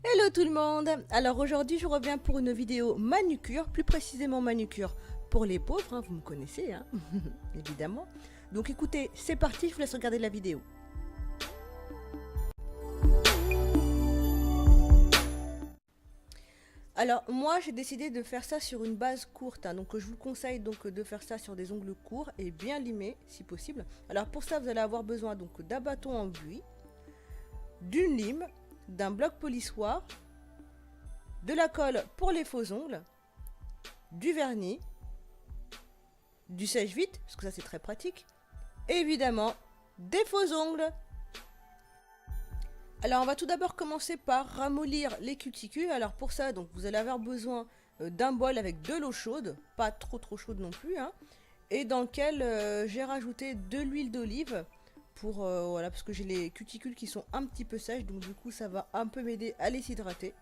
Hello tout le monde. Alors aujourd'hui je reviens pour une vidéo manucure, plus précisément manucure pour les pauvres, hein, vous me connaissez hein, évidemment. Donc écoutez, c'est parti, je vous laisse regarder la vidéo. Alors moi j'ai décidé de faire ça sur une base courte, hein, donc je vous conseille donc de faire ça sur des ongles courts et bien limés si possible. Alors pour ça vous allez avoir besoin donc d'un bâton en buis, d'une lime, d'un bloc polissoir, de la colle pour les faux ongles, du vernis, du sèche-vite, parce que ça c'est très pratique, et évidemment des faux ongles. Alors on va tout d'abord commencer par ramollir les cuticules. Alors pour ça donc vous allez avoir besoin d'un bol avec de l'eau chaude, pas trop chaude non plus, hein, et dans lequel j'ai rajouté de l'huile d'olive pour voilà, parce que j'ai les cuticules qui sont un petit peu sèches, donc du coup ça va un peu m'aider à les hydrater.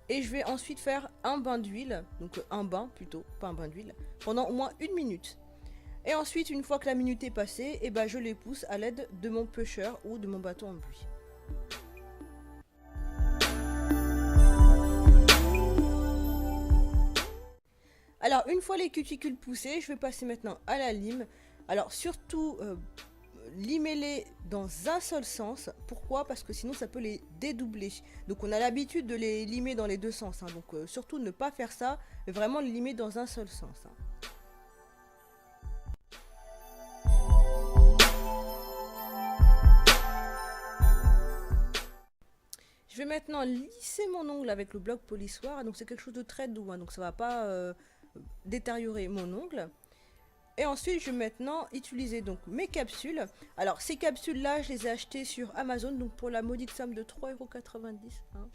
Et je vais ensuite faire un bain d'huile, donc un bain plutôt, pas un bain d'huile, pendant au moins 1 minute. Et ensuite, une fois que la minute est passée, et ben je les pousse à l'aide de mon pusher ou de mon bâton en buis. Alors, une fois les cuticules poussées, je vais passer maintenant à la lime. Alors, surtout, limez-les dans un seul sens. Pourquoi? Parce que sinon ça peut les dédoubler. Donc on a l'habitude de les limer dans les deux sens, hein. Donc surtout ne pas faire ça, mais vraiment les limer dans un seul sens, hein. Je vais maintenant lisser mon ongle avec le bloc polissoir. Donc c'est quelque chose de très doux, hein, donc ça va pas détériorer mon ongle. Et ensuite, je vais maintenant utiliser donc mes capsules. Alors, ces capsules-là, je les ai achetées sur Amazon, donc pour la modique somme de 3,90 €. Hein.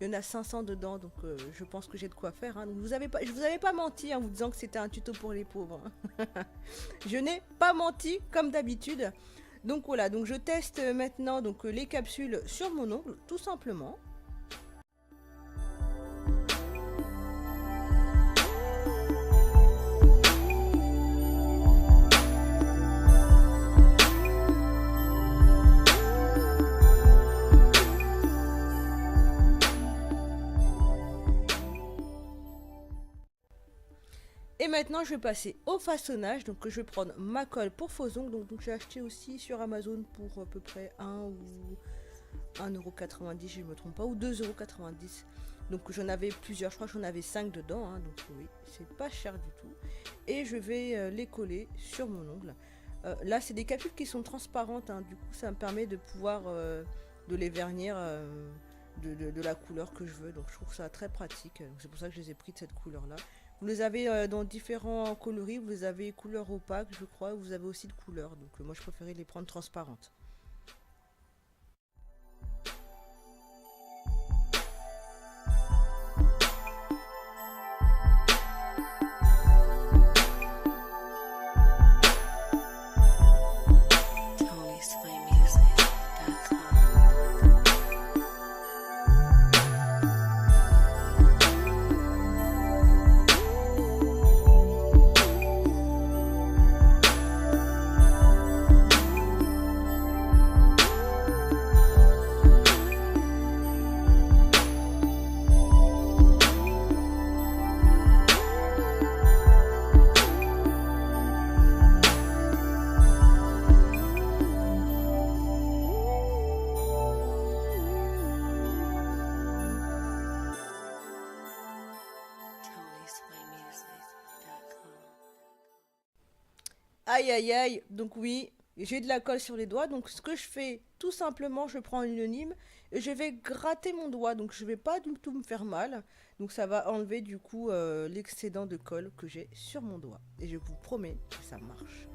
Il y en a 500 dedans, donc je pense que j'ai de quoi faire. Hein. Donc je vous avais pas menti en vous disant que c'était un tuto pour les pauvres. Hein. Je n'ai pas menti, comme d'habitude. Donc voilà, donc je teste maintenant donc, les capsules sur mon ongle, tout simplement. Et maintenant, je vais passer au façonnage. Donc, je vais prendre ma colle pour faux ongles. Donc j'ai acheté aussi sur Amazon pour à peu près 1 ou 1,90 €, je ne me trompe pas, ou 2,90 €. Donc j'en avais plusieurs, je crois que j'en avais 5 dedans. Hein, donc oui, c'est pas cher du tout. Et je vais les coller sur mon ongle. Là, c'est des capsules qui sont transparentes. Hein, du coup, ça me permet de pouvoir de les vernir de la couleur que je veux. Donc je trouve ça très pratique. C'est pour ça que je les ai pris de cette couleur-là. Vous les avez dans différents coloris, vous les avez couleur opaque, je crois, vous avez aussi de couleur. Donc moi je préférais les prendre transparentes. Aïe aïe aïe, donc oui, j'ai de la colle sur les doigts, donc ce que je fais, tout simplement, je prends une lime et je vais gratter mon doigt, donc je vais pas du tout me faire mal, donc ça va enlever du coup l'excédent de colle que j'ai sur mon doigt, et je vous promets que ça marche.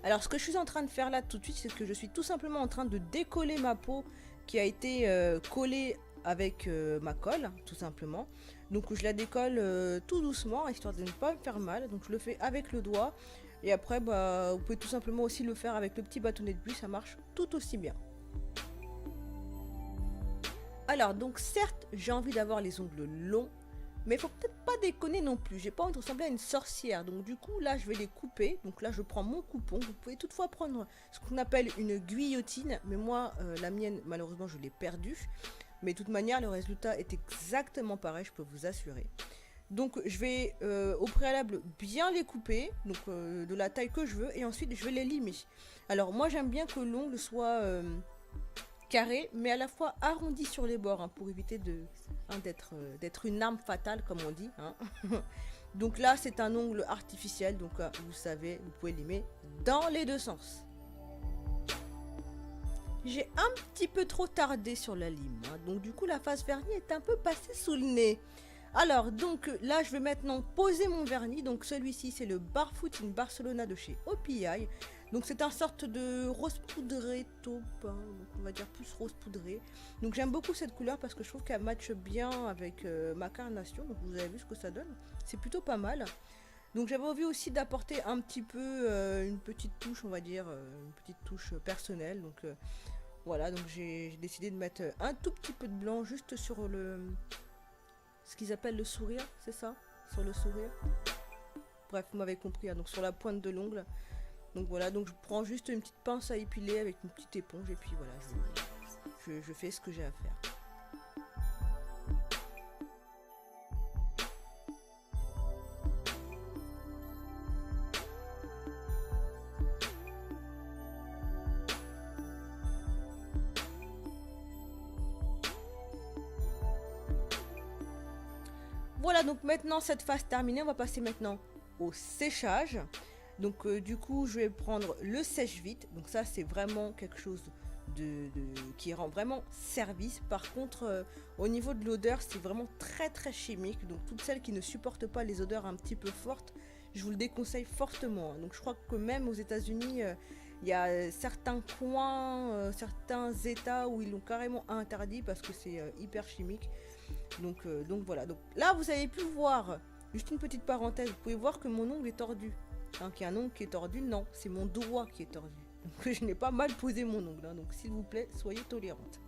Alors ce que je suis en train de faire là tout de suite, c'est que je suis tout simplement en train de décoller ma peau qui a été collée avec ma colle, tout simplement. Donc je la décolle tout doucement, histoire de ne pas me faire mal. Donc je le fais avec le doigt. Et après, bah, vous pouvez tout simplement aussi le faire avec le petit bâtonnet de buis, ça marche tout aussi bien. Alors, donc certes, j'ai envie d'avoir les ongles longs, Mais faut peut-être pas déconner non plus. J'ai pas envie de ressembler à une sorcière. Donc du coup, là, je vais les couper. Donc là, je prends mon coupon. Vous pouvez toutefois prendre ce qu'on appelle une guillotine. Mais moi, la mienne, malheureusement, je l'ai perdue. Mais de toute manière, le résultat est exactement pareil, je peux vous assurer. Donc je vais au préalable bien les couper, donc de la taille que je veux, et ensuite je vais les limer. Alors moi j'aime bien que l'ongle soit carré, mais à la fois arrondi sur les bords, hein, pour éviter d'être une arme fatale comme on dit. Hein. Donc là c'est un ongle artificiel, donc vous savez, vous pouvez limer dans les deux sens. J'ai un petit peu trop tardé sur la lime, hein, donc du coup la face vernis est un peu passée sous le nez. Alors, donc là, je vais maintenant poser mon vernis. Donc, celui-ci, c'est le Barfoot in Barcelona de chez OPI. Donc, c'est un sorte de rose poudré taupe, hein, donc on va dire plus rose poudré. Donc, j'aime beaucoup cette couleur parce que je trouve qu'elle matche bien avec ma carnation. Donc, vous avez vu ce que ça donne. C'est plutôt pas mal. Donc, j'avais envie aussi d'apporter un petit peu une petite touche, on va dire, une petite touche personnelle. Donc, voilà. Donc, j'ai décidé de mettre un tout petit peu de blanc juste sur ce qu'ils appellent le sourire, c'est ça? Sur le sourire. Bref, vous m'avez compris, hein, donc sur la pointe de l'ongle. Donc voilà, donc je prends juste une petite pince à épiler avec une petite éponge et puis voilà, je fais ce que j'ai à faire. Voilà, donc maintenant cette phase terminée, on va passer maintenant au séchage. Donc du coup, je vais prendre le sèche-vite. Donc ça, c'est vraiment quelque chose qui rend vraiment service. Par contre, au niveau de l'odeur, c'est vraiment très très chimique. Donc toutes celles qui ne supportent pas les odeurs un petit peu fortes, je vous le déconseille fortement. Donc je crois que même aux États-Unis, il y a certains coins, certains États où ils l'ont carrément interdit parce que c'est hyper chimique. Donc voilà, donc là vous avez pu voir, juste une petite parenthèse, vous pouvez voir que mon ongle est tordu. Hein, qu'il y a un ongle qui est tordu, non, c'est mon doigt qui est tordu. Donc je n'ai pas mal posé mon ongle, hein, donc s'il vous plaît, soyez tolérante.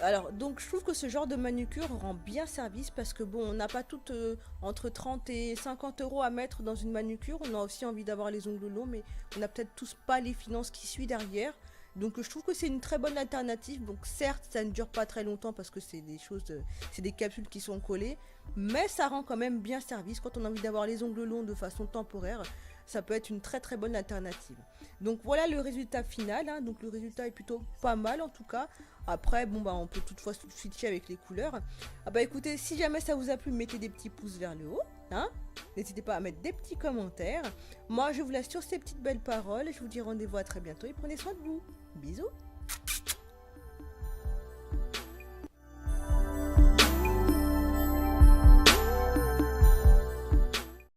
Alors, donc je trouve que ce genre de manucure rend bien service parce que bon, on n'a pas toutes entre 30 et 50 € à mettre dans une manucure. On a aussi envie d'avoir les ongles longs, mais on n'a peut-être tous pas les finances qui suivent derrière. Donc je trouve que c'est une très bonne alternative. Donc certes, ça ne dure pas très longtemps parce que c'est des choses, c'est des capsules qui sont collées, mais ça rend quand même bien service quand on a envie d'avoir les ongles longs de façon temporaire. Ça peut être une très très bonne alternative. Donc voilà le résultat final, hein. Donc le résultat est plutôt pas mal en tout cas. Après bon bah on peut toutefois switcher avec les couleurs. Ah bah écoutez, si jamais ça vous a plu, mettez des petits pouces vers le haut, hein. N'hésitez pas à mettre des petits commentaires. Moi je vous laisse sur ces petites belles paroles. Je vous dis rendez-vous à très bientôt et prenez soin de vous. Bisous.